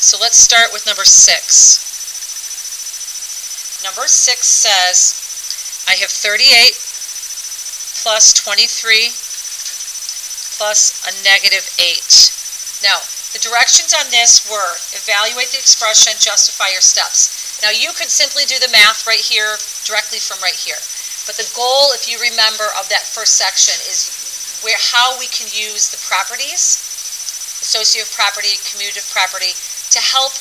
So let's start with number 6. Number 6 says, I have 38 plus 23 plus a negative 8. Now, the directions on this were evaluate the expression, justify your steps. Now, you could simply do the math right here, directly from right here. But the goal, if you remember, of that first section is how we can use the properties, associative property, commutative property, to help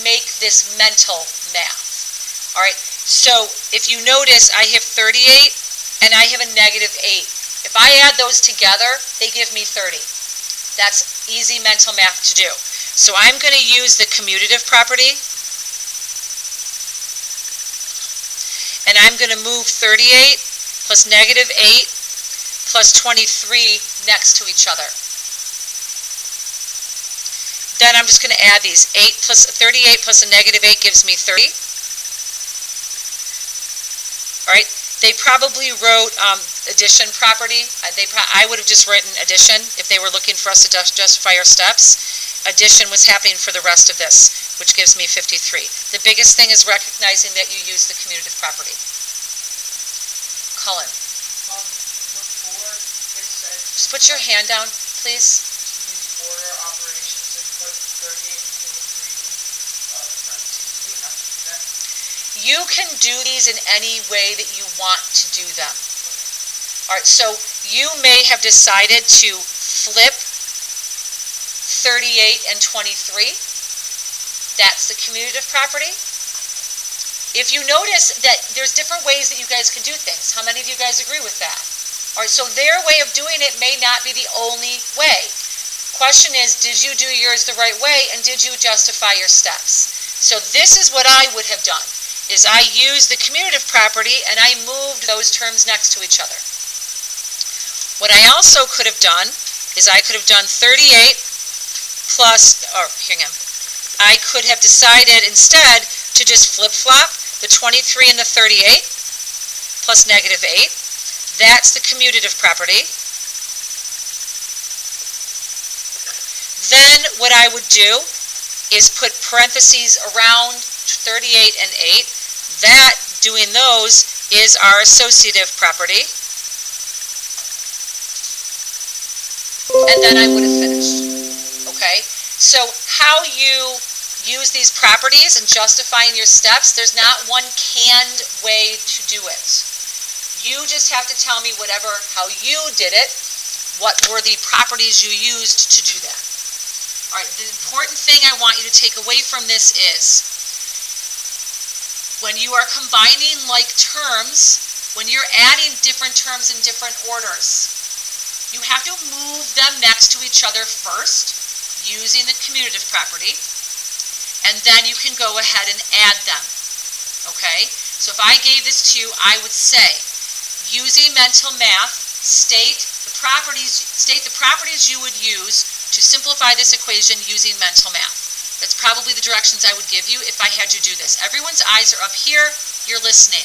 make this mental math. All right, so if you notice, I have 38 and I have a negative 8. If I add those together, they give me 30. That's easy mental math to do. So I'm going to use the commutative property, and I'm going to move 38 plus negative 8 plus 23 next to each other. Then I'm just going to add these. 38 plus a negative 8 gives me 30. All right. They probably wrote addition property. I would have just written addition if they were looking for us to justify our steps. Addition was happening for the rest of this, which gives me 53. The biggest thing is recognizing that you use the commutative property. Cullen. Before it said Just put your hand down, please. to use order operations and put 38 and 23 in parentheses. Do we have to do that? You can do these in any way that you want to do them. All right, so you may have decided to flip 38 and 23. That's the commutative property. If you notice that there's different ways that you guys can do things, how many of you guys agree with that? All right, so their way of doing it may not be the only way. Question is, did you do yours the right way, and did you justify your steps? So this is what I would have done, is I used the commutative property and I moved those terms next to each other. What I also could have done is I could have done 38 plus, I could have decided instead to just flip-flop the 23 and the 38 plus negative 8. That's the commutative property. Then what I would do is put parentheses around 38 and 8. That, doing those, is our associative property. And then I would have finished. Okay? So how you use these properties and justifying your steps, there's not one canned way to do it. You just have to tell me how you did it, what were the properties you used to do that. All right, the important thing I want you to take away from this is, when you are combining like terms, when you're adding different terms in different orders, you have to move them next to each other first, using the commutative property, and then you can go ahead and add them. Okay? So if I gave this to you, I would say, using mental math, state the properties you would use to simplify this equation using mental math. That's probably the directions I would give you if I had you do this. Everyone's eyes are up here, you're listening.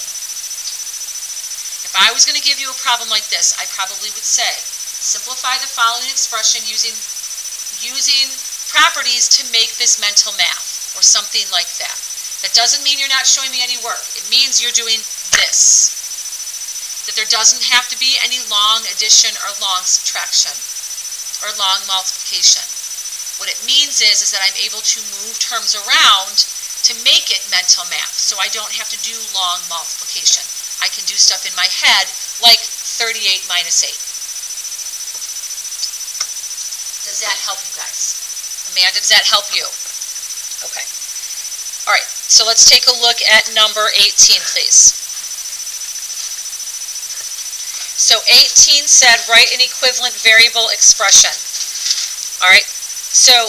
If I was going to give you a problem like this, I probably would say, simplify the following expression using properties to make this mental math, or something like that. That doesn't mean you're not showing me any work. It means you're doing this. That there doesn't have to be any long addition or long subtraction or long multiplication. What it means is that I'm able to move terms around to make it mental math, so I don't have to do long multiplication. I can do stuff in my head like 38 minus 8. Does that help you guys? Amanda, does that help you? Okay. All right, so let's take a look at number 18, please. So 18 said, write an equivalent variable expression. All right, so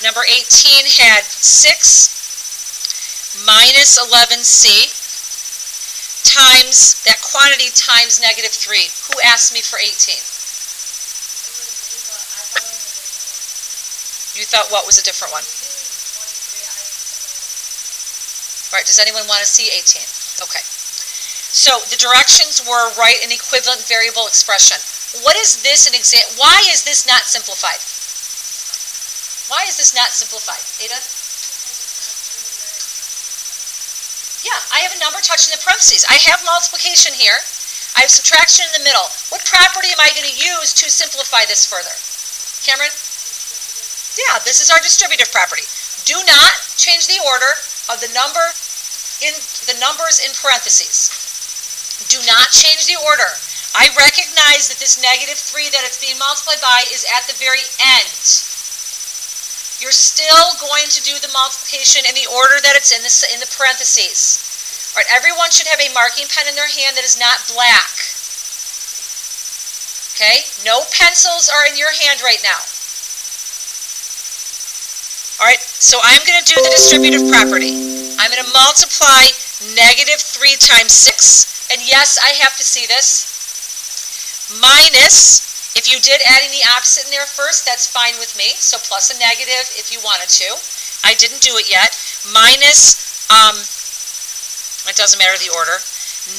number 18 had 6 minus 11c times, that quantity times negative 3. Who asked me for 18? You thought what was a different one? All right, does anyone want to see 18? Okay. So the directions were write an equivalent variable expression. What is this an example? Why is this not simplified? Why is this not simplified? Ada? Yeah, I have a number touching the parentheses. I have multiplication here. I have subtraction in the middle. What property am I going to use to simplify this further? Cameron? Yeah, this is our distributive property. Do not change the order of the numbers in parentheses. Do not change the order. I recognize that this -3 that it's being multiplied by is at the very end. You're still going to do the multiplication in the order that it's in the parentheses. All right, everyone should have a marking pen in their hand that is not black. Okay? No pencils are in your hand right now. All right, so I'm going to do the distributive property. I'm going to multiply -3 times 6. And yes, I have to see this. Minus, if you did adding the opposite in there first, that's fine with me. So plus a negative if you wanted to. I didn't do it yet. Minus, it doesn't matter the order,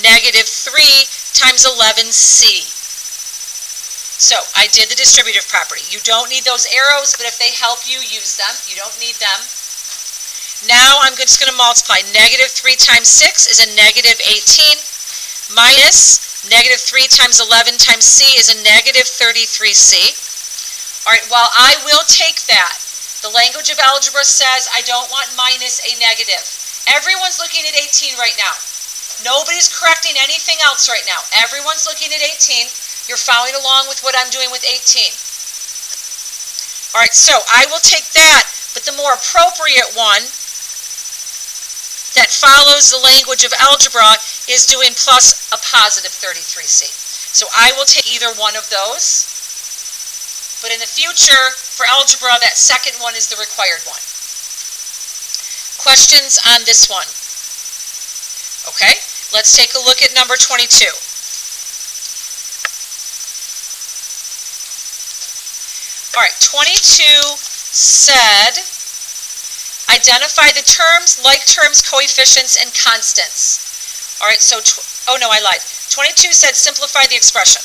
-3 times 11c. So I did the distributive property. You don't need those arrows, but if they help you, use them. You don't need them. Now I'm just going to multiply. -3 times 6 is a -18. Minus -3 times 11 times c is a -33c. All right, well, I will take that. The language of algebra says I don't want minus a negative. Everyone's looking at 18 right now. Nobody's correcting anything else right now. Everyone's looking at 18. You're following along with what I'm doing with 18. All right, so I will take that, but the more appropriate one that follows the language of algebra is doing plus a positive 33c. So I will take either one of those, but in the future, for algebra, that second one is the required one. Questions on this one? Okay, let's take a look at number 22. All right, 22 said, identify the terms, like terms, coefficients, and constants. All right, so, oh no, I lied. 22 said simplify the expression.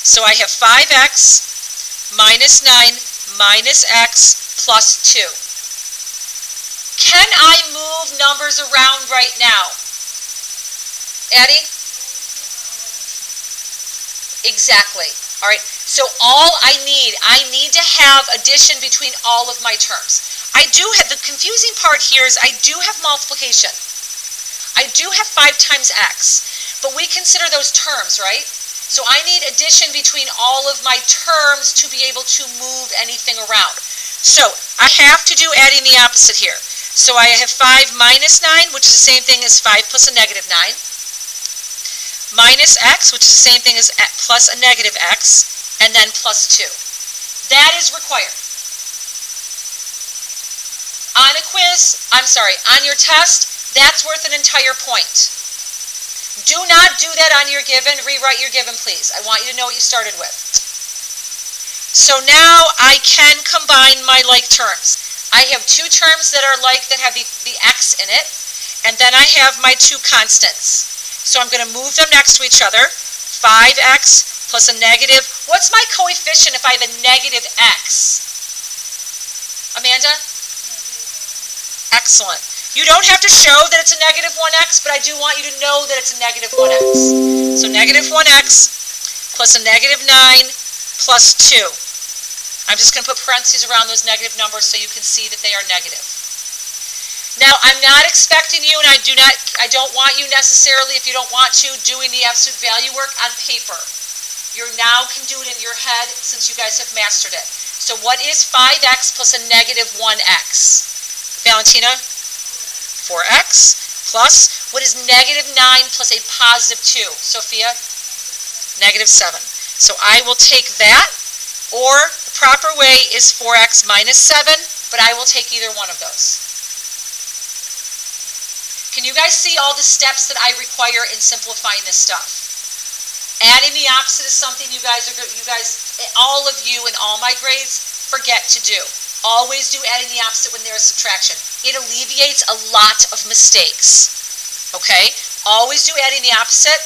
So I have 5x minus 9 minus x plus 2. Can I move numbers around right now? Addie? Exactly. All right, so all I need to have addition between all of my terms. I do have, the confusing part here is I do have multiplication. I do have 5 times x, but we consider those terms, right? So I need addition between all of my terms to be able to move anything around. So I have to do adding the opposite here. So I have 5 minus 9, which is the same thing as 5 plus a negative 9, minus x, which is the same thing as plus a negative x, and then plus 2. That is required. On a quiz, on your test, that's worth an entire point. Do not do that on your given. Rewrite your given, please. I want you to know what you started with. So now I can combine my like terms. I have 2 terms that are like that have the x in it, and then I have my 2 constants. So I'm going to move them next to each other. 5x plus a negative. What's my coefficient if I have a negative x? Amanda? Excellent. You don't have to show that it's a negative 1x, but I do want you to know that it's a negative 1x. So negative 1x plus a negative 9 plus 2. I'm just going to put parentheses around those negative numbers so you can see that they are negative. Now, I'm not expecting you, and I don't want you necessarily, if you don't want to, doing the absolute value work on paper. You now can do it in your head since you guys have mastered it. So what is 5x plus a negative 1x? Valentina? 4x plus, what is negative 9 plus a positive 2? Sophia? Negative 7. So I will take that, or the proper way is 4x minus 7, but I will take either one of those. Can you guys see all the steps that I require in simplifying this stuff? Adding the opposite is something you guys, all of you in all my grades, forget to do. Always do adding the opposite when there is subtraction. It alleviates a lot of mistakes. Okay? Always do adding the opposite.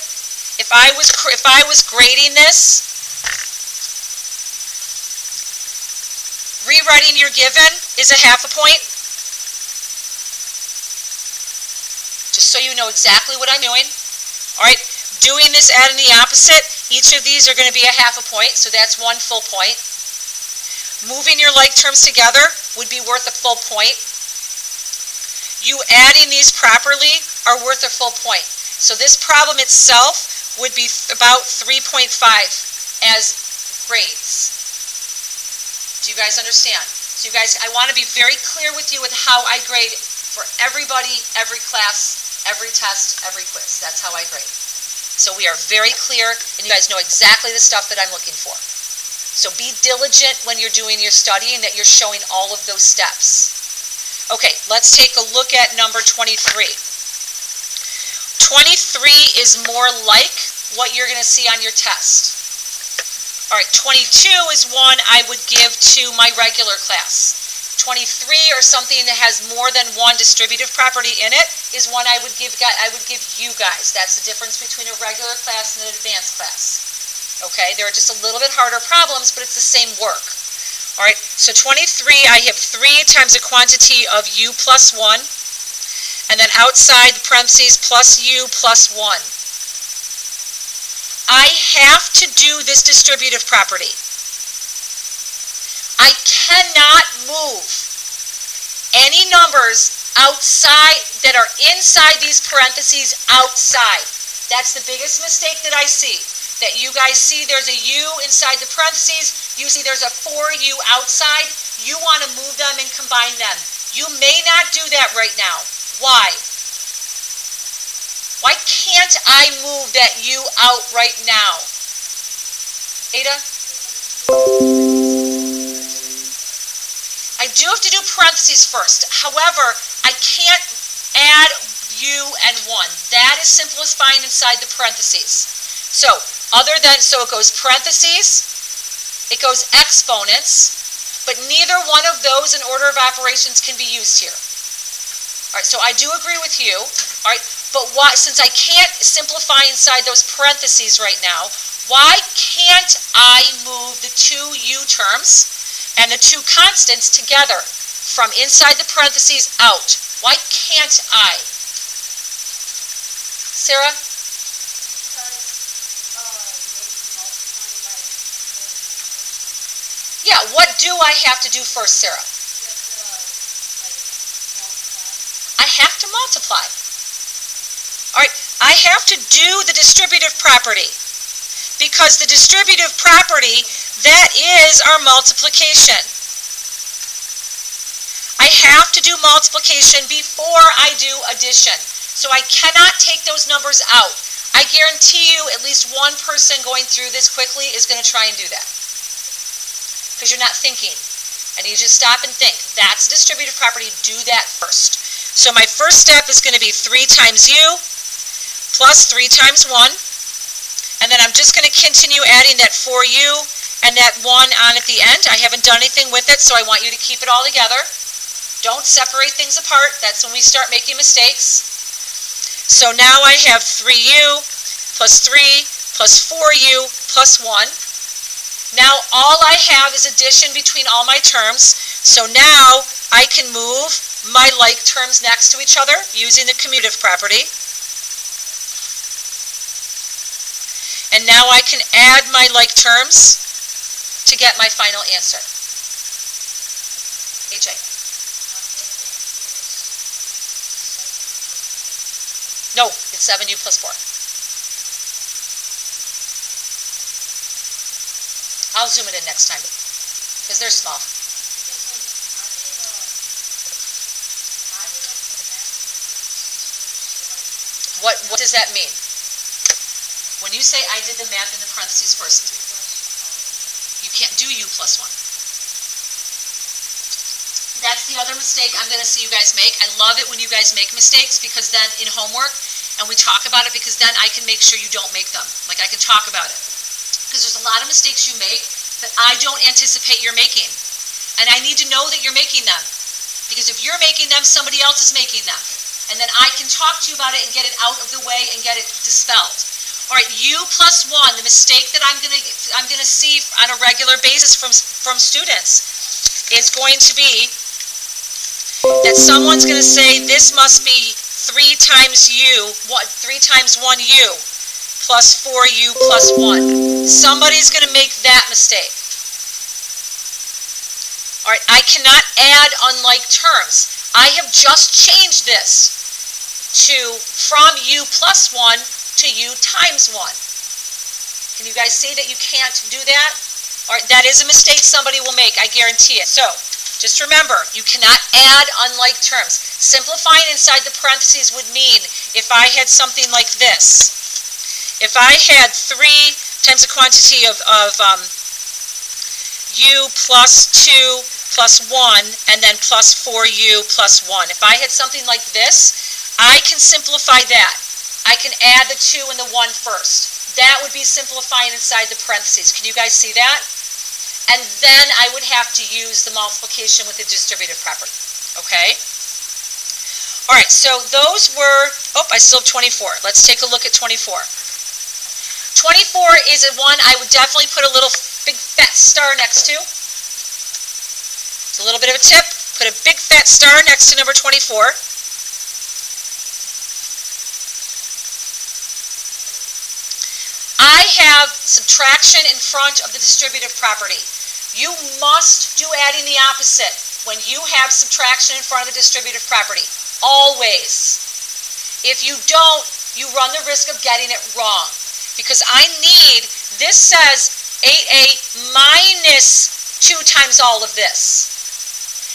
If I was grading this, rewriting your given is a half a point. Just just so you know exactly what I'm doing. All right, doing this, adding the opposite, each of these are going to be a half a point, so that's 1 full point. Moving your like terms together would be worth a full point. You adding these properly are worth a full point. So this problem itself would be about 3.5 as grades. Do you guys understand? So you guys, I want to be very clear with you with how I grade for everybody, every class, every test, every quiz. That's how I grade. So we are very clear, and you guys know exactly the stuff that I'm looking for. So be diligent when you're doing your studying that you're showing all of those steps. Okay, let's take a look at number 23. 23 is more like what you're going to see on your test. All right, 22 is one I would give to my regular class. 23 or something that has more than one distributive property in it is one I would give you guys. That's the difference between a regular class and an advanced class. Okay, they're just a little bit harder problems, but it's the same work. All right, so 23, I have 3 times a quantity of u plus 1, and then outside the parentheses plus u plus 1. I have to do this distributive property. I cannot move any numbers outside that are inside these parentheses outside. That's the biggest mistake that I see. That you guys see there's a u inside the parentheses, you see there's a 4u outside, you want to move them and combine them. You may not do that right now. Why? Why can't I move that u out right now? Ada? I do have to do parentheses first. However, I can't add u and 1. That is simplifying inside the parentheses. So it goes parentheses, it goes exponents, but neither one of those in order of operations can be used here. All right, so I do agree with you. All right, but why, since I can't simplify inside those parentheses right now, why can't I move the 2 u terms and the 2 constants together from inside the parentheses out? Why can't I? Sarah? Yeah, what do I have to do first, Sarah? I have to multiply. All right, I have to do the distributive property because the distributive property, that is our multiplication. I have to do multiplication before I do addition. So I cannot take those numbers out. I guarantee you at least one person going through this quickly is going to try and do that. Because you're not thinking. I need you to stop and think. That's a distributive property. Do that first. So my first step is going to be 3 times u plus 3 times 1. And then I'm just going to continue adding that 4u and that 1 on at the end. I haven't done anything with it, so I want you to keep it all together. Don't separate things apart. That's when we start making mistakes. So now I have 3u plus 3 plus 4u plus 1. Now all I have is addition between all my terms. So now I can move my like terms next to each other using the commutative property. And now I can add my like terms to get my final answer. AJ. No, it's 7u plus 4. I'll zoom it in next time because they're small. What does that mean? When you say I did the math in the parentheses first, you can't do u plus 1. That's the other mistake I'm going to see you guys make. I love it when you guys make mistakes because then in homework, and we talk about it because then I can make sure you don't make them. Like I can talk about it. Because there's a lot of mistakes you make that I don't anticipate you're making. And I need to know that you're making them. Because if you're making them, somebody else is making them. And then I can talk to you about it and get it out of the way and get it dispelled. All right, u plus 1, the mistake that I'm gonna see on a regular basis from students is going to be that someone's going to say this must be 3 times u, 3 times 1u, plus 4u plus 1. Somebody's going to make that mistake. All right, I cannot add unlike terms. I have just changed this from u plus 1 to u times 1. Can you guys see that you can't do that? All right, that is a mistake somebody will make, I guarantee it. So, just remember, you cannot add unlike terms. Simplifying inside the parentheses would mean if I had something like this. If I had 3 times the quantity of u plus 2 plus 1 and then plus 4u plus 1. If I had something like this, I can simplify that. I can add the 2 and the 1 first. That would be simplifying inside the parentheses. Can you guys see that? And then I would have to use the multiplication with the distributive property. Okay? All right, so those were, I still have 24. Let's take a look at 24. 24 is one I would definitely put a little big fat star next to. It's a little bit of a tip. Put a big fat star next to number 24. I have subtraction in front of the distributive property. You must do adding the opposite when you have subtraction in front of the distributive property. Always. If you don't, you run the risk of getting it wrong. Because this says 8a minus 2 times all of this.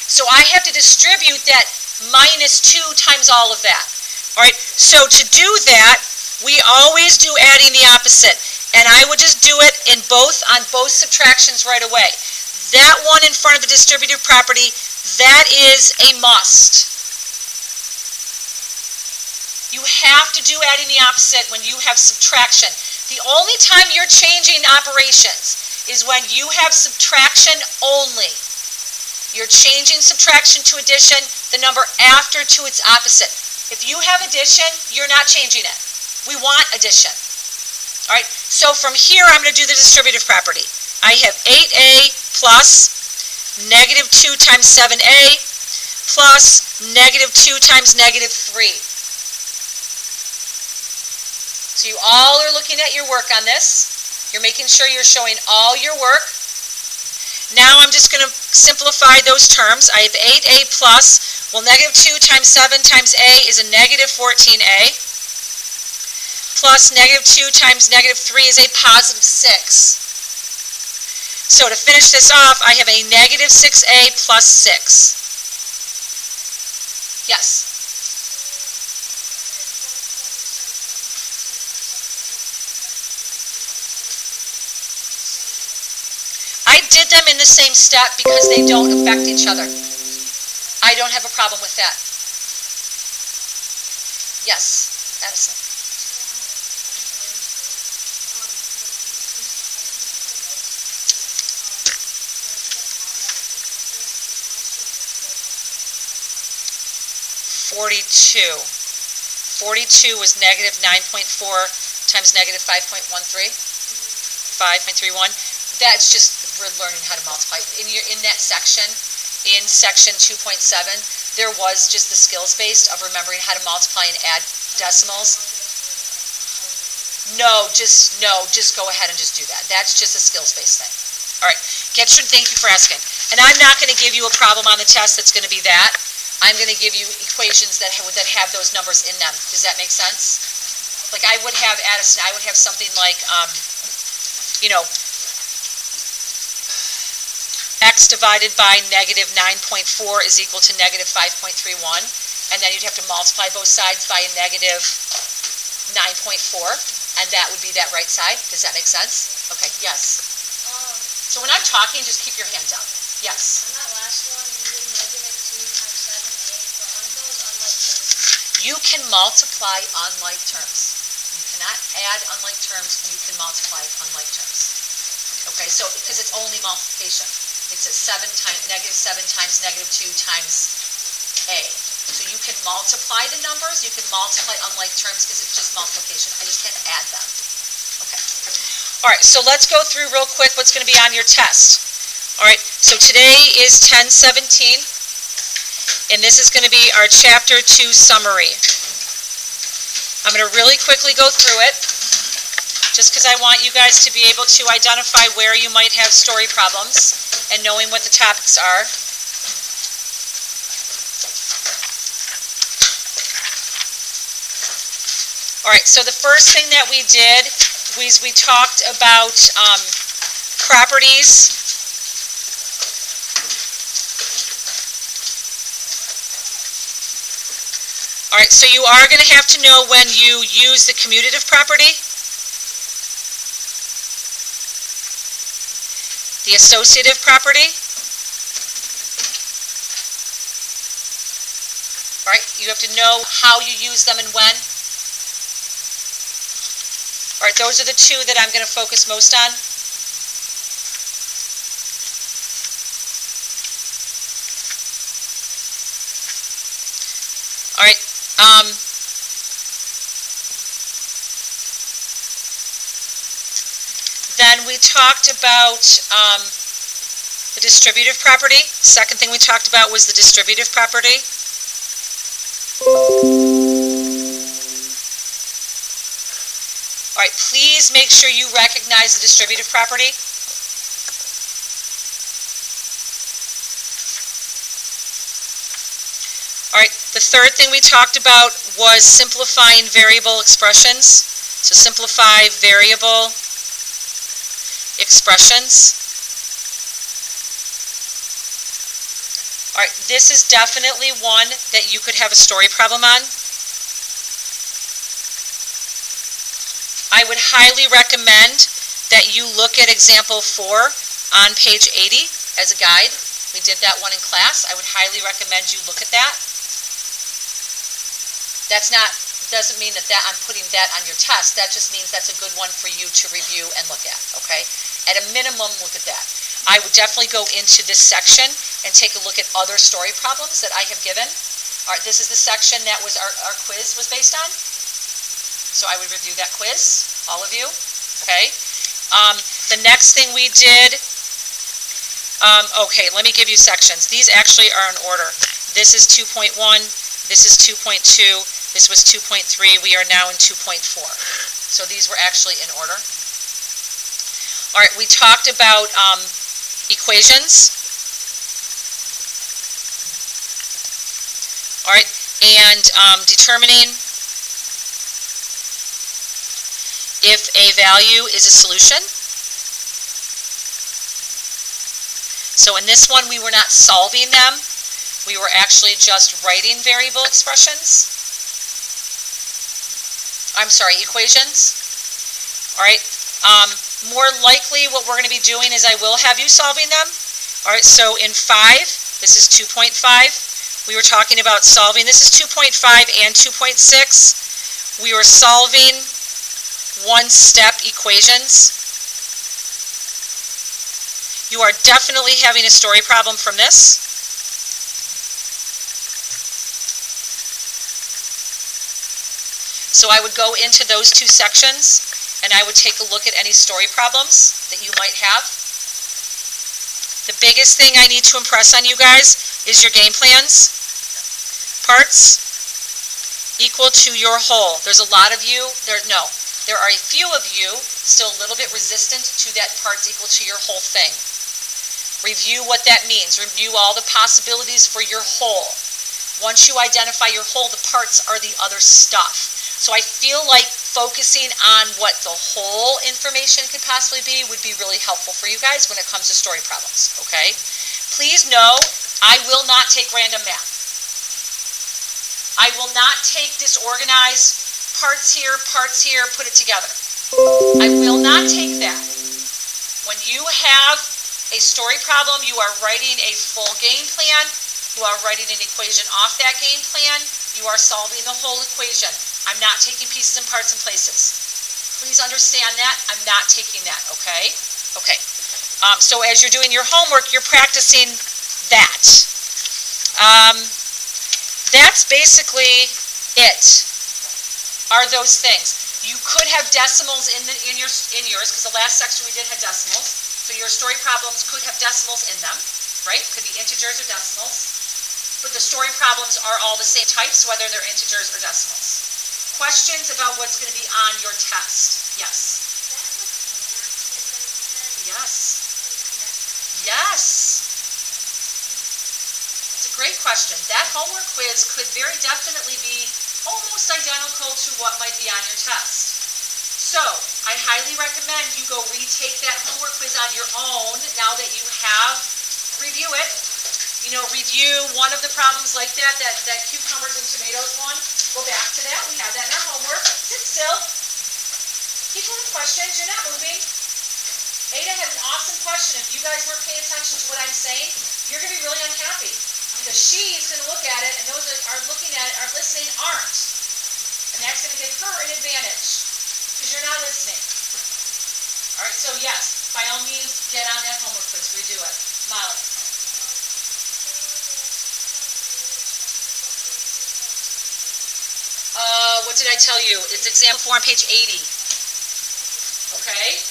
So I have to distribute that minus 2 times all of that. All right, so to do that, we always do adding the opposite. And I would just do it on both subtractions right away. That one in front of the distributive property, that is a must. You have to do adding the opposite when you have subtraction. The only time you're changing operations is when you have subtraction only. You're changing subtraction to addition, the number after to its opposite. If you have addition, you're not changing it. We want addition. All right, so from here I'm going to do the distributive property. I have 8a plus negative 2 times 7a plus negative 2 times negative 3. So you all are looking at your work on this. You're making sure you're showing all your work. Now I'm just going to simplify those terms. I have 8a plus, negative 2 times 7 times a is a negative 14a. Plus negative 2 times negative 3 is a positive 6. So to finish this off, I have a negative 6a plus 6. Yes? I did them in the same step because they don't affect each other. I don't have a problem with that. Yes, Addison. $42 was negative 9.4 times negative 5.13, 5.31. That's just, we're learning how to multiply. In that section, in section 2.7, there was just the skills based of remembering how to multiply and add decimals. Just go ahead and just do that. That's just a skills based thing. All right, thank you for asking. And I'm not going to give you a problem on the test that's going to be that. I'm going to give you equations that have those numbers in them. Does that make sense? Like I would have, Addison, I would have something like, x divided by negative 9.4 is equal to negative 5.31. And then you'd have to multiply both sides by a negative 9.4. And that would be that right side. Does that make sense? Okay, yes. So when I'm talking, just keep your hand down. Yes. On that last one, you did negative 2 times 7a, but aren't those unlike terms? You can multiply unlike terms. You cannot add unlike terms. You can multiply unlike terms. Okay, so because it's only multiplication. It's a negative 7 times negative 2 times a. So you can multiply the numbers. You can multiply unlike terms because it's just multiplication. I just can't add them. Okay. All right, so let's go through real quick what's going to be on your test. All right, so today is 10/17, and this is going to be our Chapter 2 summary. I'm going to really quickly go through it, just because I want you guys to be able to identify where you might have story problems and knowing what the topics are. Alright, so the first thing that we did was we talked about properties. Alright, so you are going to have to know when you use the commutative property, the associative property. Alright, you have to know how you use them and when. Alright, those are the two that I'm going to focus most on. Alright, then we talked about the distributive property. Second thing we talked about was the distributive property. Alright, please make sure you recognize the distributive property. Alright, the third thing we talked about was simplifying variable expressions. So simplify variable expressions. Alright, this is definitely one that you could have a story problem on. I would highly recommend that you look at example 4 on page 80 as a guide. We did that one in class. I would highly recommend you look at that. Doesn't mean that I'm putting that on your test. That just means that's a good one for you to review and look at, okay? At a minimum, look at that. I would definitely go into this section and take a look at other story problems that I have given. All right, this is the section that was our quiz was based on. So I would review that quiz, all of you, okay? The next thing we did, okay, let me give you sections. These actually are in order. This is 2.1, this is 2.2, this was 2.3, we are now in 2.4. So these were actually in order. All right, we talked about equations. All right, and determining if a value is a solution. So in this one, we were not solving them. We were actually just writing variable expressions. I'm sorry, equations. All right. More likely what we're going to be doing is I will have you solving them. All right, so in 5, this is 2.5. We were talking about solving. This is 2.5 and 2.6. We were solving one-step equations. You are definitely having a story problem from this. So I would go into those two sections and I would take a look at any story problems that you might have. The biggest thing I need to impress on you guys is your game plans. Parts equal to your whole. There's a lot of you, there are a few of you still a little bit resistant to that parts equal to your whole thing. Review what that means. Review all the possibilities for your whole. Once you identify your whole, the parts are the other stuff. So I feel like focusing on what the whole information could possibly be would be really helpful for you guys when it comes to story problems, okay? Please know, I will not take random math. I will not take disorganized parts here, put it together. I will not take that. When you have a story problem, you are writing a full game plan, you are writing an equation off that game plan, you are solving the whole equation. I'm not taking pieces and parts and places. Please understand that. I'm not taking that, okay? Okay. So as you're doing your homework, you're practicing that. That's basically it. Are those things. You could have decimals in yours, because the last section we did had decimals. So your story problems could have decimals in them, right? Could be integers or decimals. But the story problems are all the same types, whether they're integers or decimals. questions about what's going to be on your test? Yes. Yes. Yes. It's a great question. That homework quiz could very definitely be almost identical to what might be on your test. So, I highly recommend you go retake that homework quiz on your own now that you have review it. You know, review one of the problems like that cucumbers and tomatoes one. Go back to that. We have that in our homework. Sit still. Keep on the questions. You're not moving. Ada has an awesome question. If you guys weren't paying attention to what I'm saying, you're going to be really unhappy. Because she's going to look at it, and those that are looking at it, aren't listening, aren't. And that's going to give her an advantage. Because you're not listening. All right, so yes, by all means, get on that homework quiz. Redo it. Molly. What did I tell you? It's example 4 on page 80. Okay?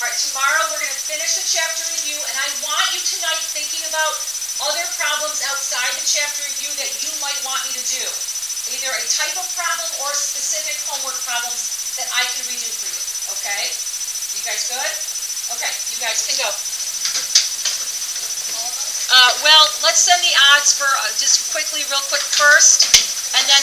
All right, tomorrow we're going to finish the chapter review, and I want you tonight thinking about other problems outside the chapter review that you might want me to do. Either a type of problem or specific homework problems that I can redo for you. Okay? You guys good? Okay, you guys can go. Well, let's send the odds for just quickly, real quick first, and then